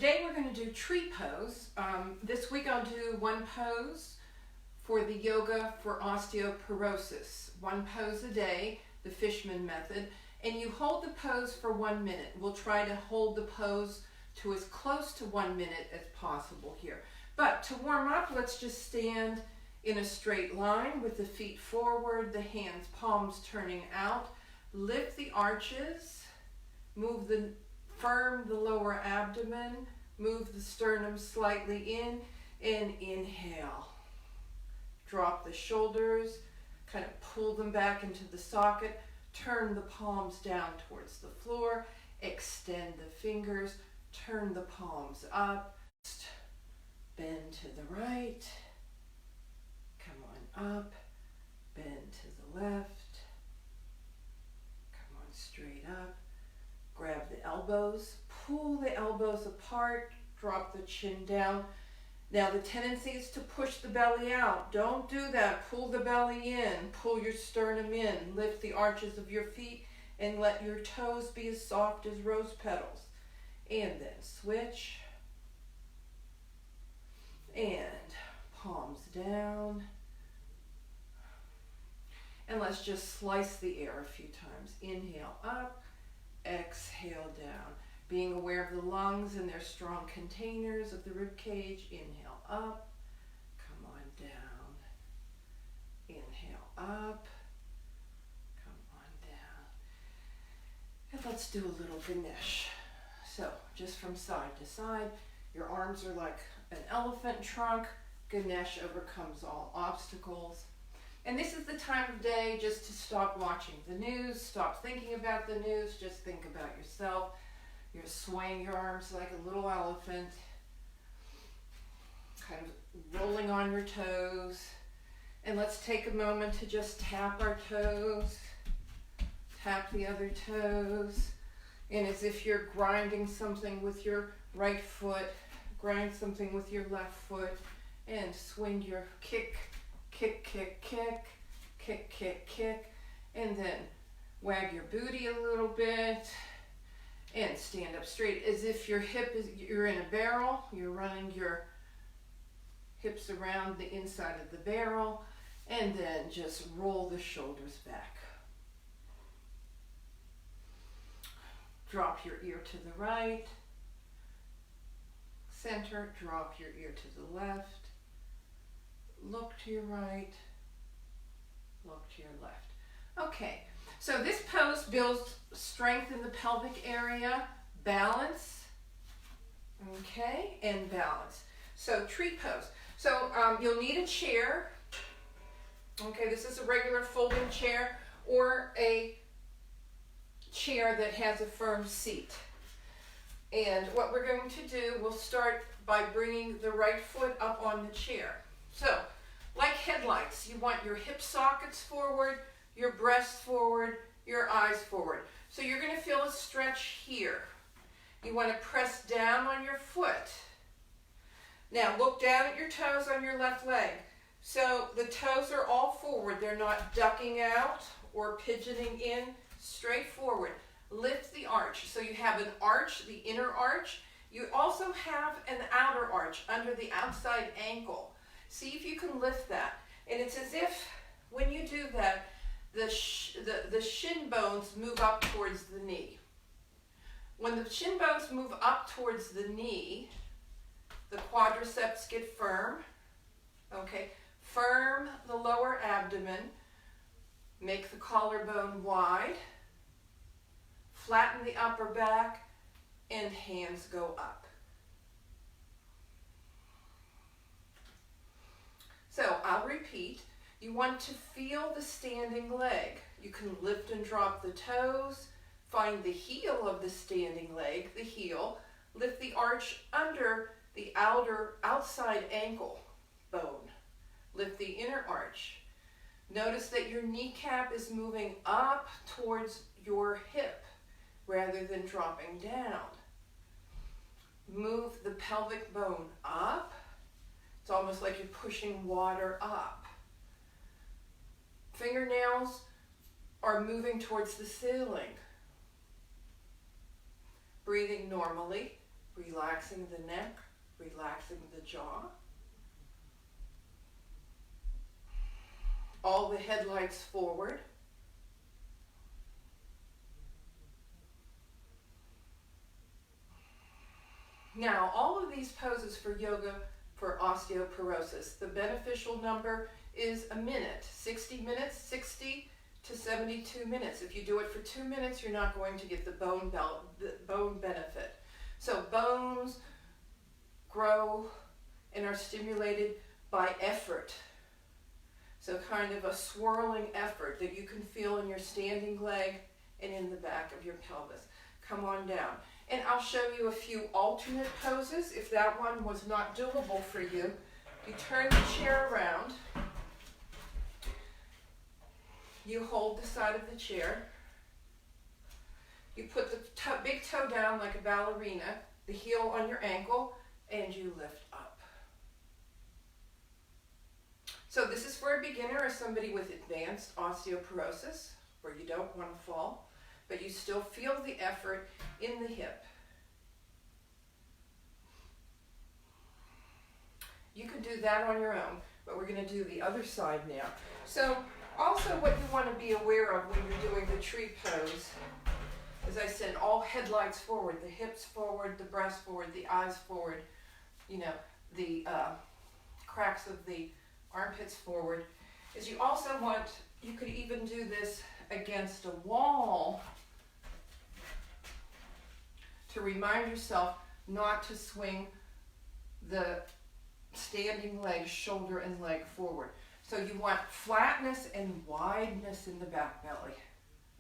today we're going to do tree pose. This week I'll do one pose for the yoga for osteoporosis. One pose a day, the Fishman method, and you hold the pose for 1 minute. We'll try to hold the pose to as close to 1 minute as possible here. But to warm up, let's just stand in a straight line with the feet forward, the hands, palms turning out. Lift the arches, firm the lower abdomen, move the sternum slightly in, and inhale. Drop the shoulders, kind of pull them back into the socket, turn the palms down towards the floor, extend the fingers, turn the palms up, bend to the right, come on up, bend to the left, come on straight up, grab the elbows, pull the elbows apart, drop the chin down. Now the tendency is to push the belly out. Don't do that. Pull the belly in, pull your sternum in, lift the arches of your feet, and let your toes be as soft as rose petals. And then switch, and palms down. And let's just slice the air a few times. Inhale up, exhale down. Being aware of the lungs and their strong containers of the rib cage. Inhale up, come on down. Inhale up, come on down. And let's do a little Ganesh. So just from side to side, your arms are like an elephant trunk. Ganesh overcomes all obstacles. And this is the time of day just to stop watching the news, stop thinking about the news, just think about yourself. You're swaying your arms like a little elephant, kind of rolling on your toes. And let's take a moment to just tap our toes, tap the other toes. And as if you're grinding something with your right foot, grind something with your left foot, and swing your kick, kick, kick, kick, kick, kick, kick, and then wag your booty a little bit, and stand up straight as if you're in a barrel. You're running your hips around the inside of the barrel, and then just roll the shoulders back. Drop your ear to the right, center, drop your ear to the left, look to your right, look to your left. Okay, so this pose builds strength in the pelvic area, balance, okay, and balance. So tree pose. So you'll need a chair. Okay, this is a regular folding chair or a chair that has a firm seat. And what we're going to do, we'll start by bringing the right foot up on the chair. So, like headlights, you want your hip sockets forward, your breast forward, your eyes forward. So you're going to feel a stretch here. You want to press down on your foot. Now look down at your toes on your left leg. So the toes are all forward. They're not ducking out or pigeoning in, straight forward. Lift the arch. So you have an arch, the inner arch. You also have an outer arch under the outside ankle. See if you can lift that. And it's as if when you do that, the shin bones move up towards the knee. When the shin bones move up towards the knee, the quadriceps get firm. Okay, firm the lower abdomen. Make the collarbone wide. Flatten the upper back, and hands go up. So I'll repeat. You want to feel the standing leg. You can lift and drop the toes. Find the heel of the standing leg, the heel. Lift the arch under the outside ankle bone. Lift the inner arch. Notice that your kneecap is moving up towards your hip rather than dropping down. Move the pelvic bone up. It's almost like you're pushing water up. Fingernails are moving towards the ceiling. Breathing normally. Relaxing the neck, relaxing the jaw. All the headlights forward. Now, all of these poses for yoga for osteoporosis, the beneficial number is a minute, 60 minutes, 60 to 72 minutes. If you do it for 2 minutes, you're not going to get the bone benefit. So bones grow and are stimulated by effort. So kind of a swirling effort that you can feel in your standing leg and in the back of your pelvis. Come on down. And I'll show you a few alternate poses. If that one was not doable for you, you turn the chair around. You hold the side of the chair. You put the big toe down like a ballerina, the heel on your ankle, and you lift up. So this is for a beginner or somebody with advanced osteoporosis, where you don't want to fall, but you still feel the effort in the hip. You can do that on your own, but we're going to do the other side now. So also what you want to be aware of when you're doing the tree pose, as I said, all headlights forward, the hips forward, the breast forward, the eyes forward, you know, the cracks of the armpits forward, is you also want, you could even do this against a wall to remind yourself not to swing the standing leg, shoulder and leg forward. So you want flatness and wideness in the back belly.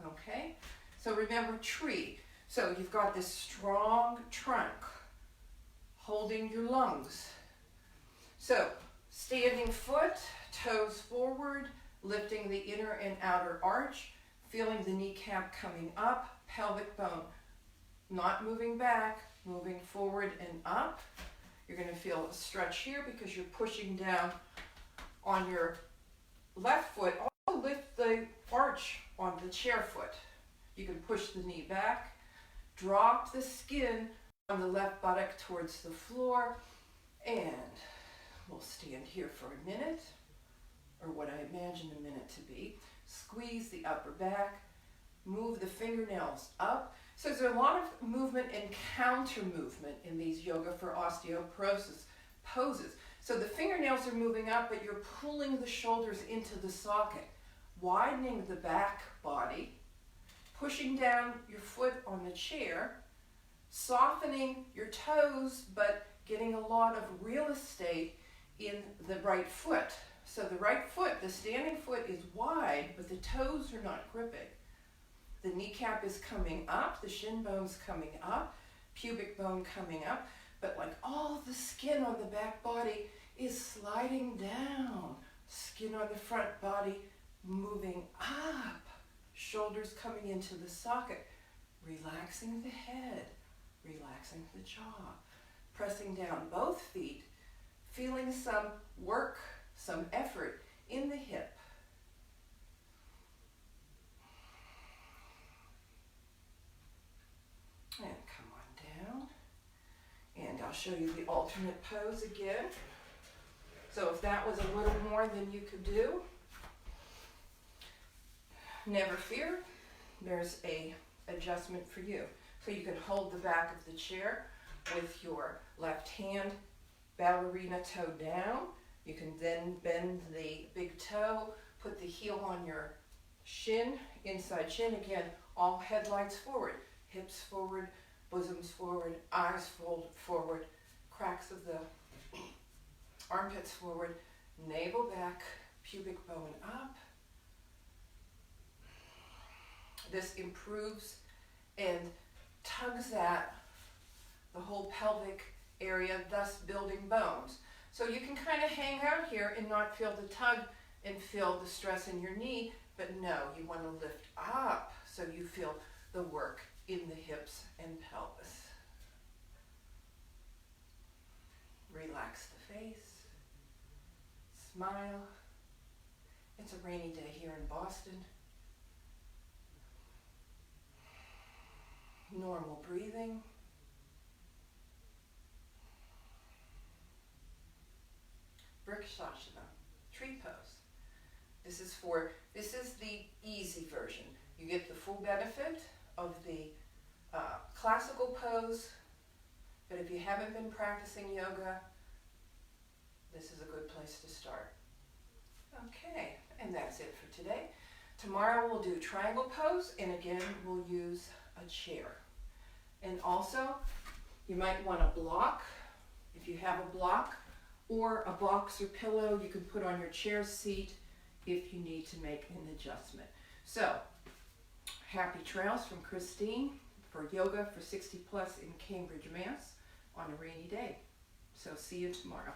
Okay? So remember tree. So you've got this strong trunk holding your lungs. So standing foot, toes forward, lifting the inner and outer arch, feeling the kneecap coming up, pelvic bone not moving back, moving forward and up. You're going to feel a stretch here because you're pushing down on your left foot. Also lift the arch on the chair foot. You can push the knee back, drop the skin on the left buttock towards the floor, and we'll stand here for a minute, or what I imagine a minute to be. Squeeze the upper back, move the fingernails up. So there's a lot of movement and counter movement in these yoga for osteoporosis poses. So the fingernails are moving up, but you're pulling the shoulders into the socket, widening the back body, pushing down your foot on the chair, softening your toes, but getting a lot of real estate in the right foot. So the right foot, the standing foot is wide, but the toes are not gripping. The kneecap is coming up, the shin bone's coming up, pubic bone coming up, but like all the skin on the back body is sliding down. Skin on the front body moving up. Shoulders coming into the socket. Relaxing the head, relaxing the jaw. Pressing down both feet, feeling some work, some effort in the hip. And come on down. And I'll show you the alternate pose again. So if that was a little more than you could do, never fear, there's a adjustment for you. So you can hold the back of the chair with your left hand, ballerina toe down. You can then bend the big toe, put the heel on your shin, inside shin. Again, all headlights forward. Hips forward, bosoms forward, eyes fold forward, cracks of the armpits forward, navel back, pubic bone up. This improves and tugs at the whole pelvic area, thus building bones. So you can kind of hang out here and not feel the tug and feel the stress in your knee, but no, you want to lift up so you feel the work in the hips and pelvis. Relax the face. Smile. It's a rainy day here in Boston. Normal breathing. This is the easy version. You get the full benefit of the classical pose, but if you haven't been practicing yoga, this is a good place to start. Okay, and that's it for today. Tomorrow we'll do triangle pose, and again we'll use a chair. And also, you might want a block, if you have a block, or a box or pillow you can put on your chair seat if you need to make an adjustment. So, happy trails from Christine for Yoga for 60 Plus in Cambridge, Mass. on a rainy day. So see you tomorrow.